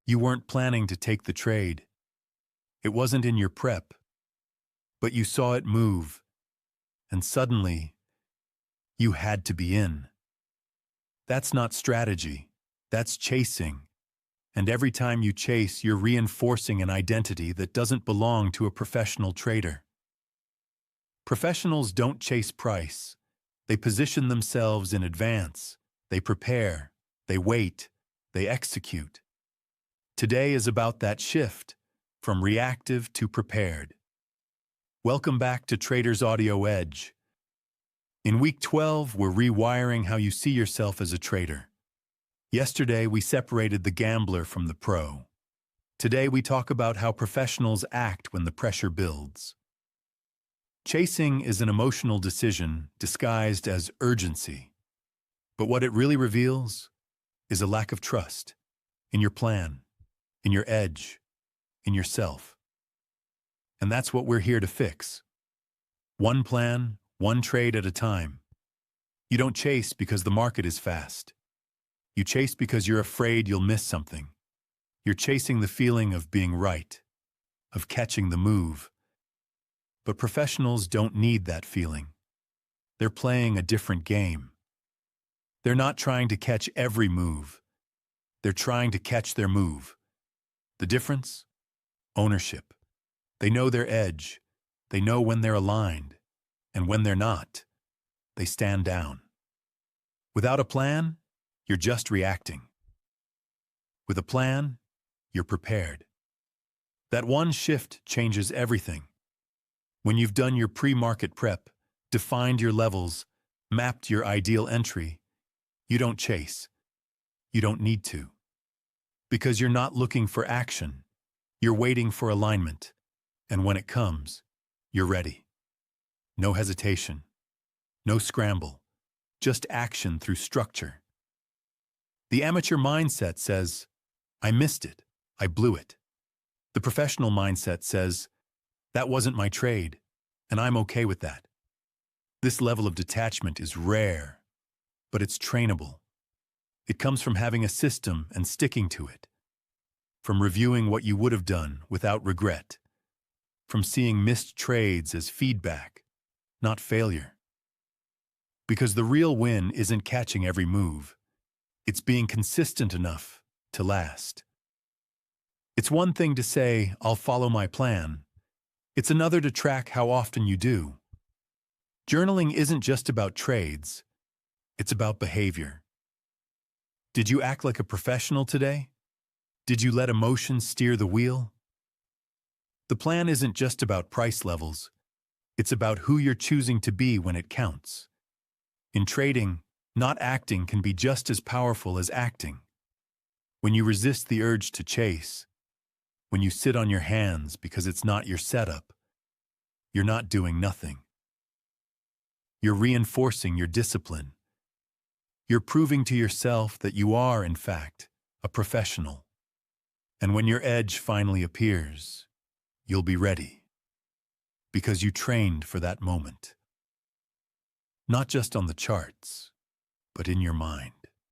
You weren't planning to take the trade. It wasn't in your prep, but you saw it move, and suddenly, you had to be in. That's not strategy. That's chasing. And every time you chase, you're reinforcing an identity that doesn't belong to a professional trader. Professionals don't chase price. They position themselves in advance. They prepare. They wait. They execute. Today is about that shift, from reactive to prepared. Welcome back to Trader's Audio Edge. In week 12, we're rewiring how you see yourself as a trader. Yesterday, we separated the gambler from the pro. Today, we talk about how professionals act when the pressure builds. Chasing is an emotional decision disguised as urgency. But what it really reveals is a lack of trust in your plan, in your edge, in yourself. And that's what we're here to fix. One plan, one trade at a time. You don't chase because the market is fast. You chase because you're afraid you'll miss something. You're chasing the feeling of being right, of catching the move. But professionals don't need that feeling. They're playing a different game. They're not trying to catch every move. They're trying to catch their move. The difference? Ownership. They know their edge. They know when they're aligned. And when they're not, they stand down. Without a plan, you're just reacting. With a plan, you're prepared. That one shift changes everything. When you've done your pre-market prep, defined your levels, mapped your ideal entry, you don't chase. You don't need to. Because you're not looking for action. You're waiting for alignment. And when it comes, you're ready. No hesitation. No scramble. Just action through structure. The amateur mindset says, I missed it. I blew it. The professional mindset says, that wasn't my trade, and I'm okay with that. This level of detachment is rare, but it's trainable. It comes from having a system and sticking to it, from reviewing what you would have done without regret, from seeing missed trades as feedback, not failure. Because the real win isn't catching every move. It's being consistent enough to last. It's one thing to say, I'll follow my plan. It's another to track how often you do. Journaling isn't just about trades. It's about behavior. Did you act like a professional today? Did you let emotions steer the wheel? The plan isn't just about price levels. It's about who you're choosing to be when it counts. In trading, not acting can be just as powerful as acting. When you resist the urge to chase, when you sit on your hands because it's not your setup, you're not doing nothing. You're reinforcing your discipline. You're proving to yourself that you are, in fact, a professional. And when your edge finally appears, you'll be ready. Because you trained for that moment. Not just on the charts, but in your mind.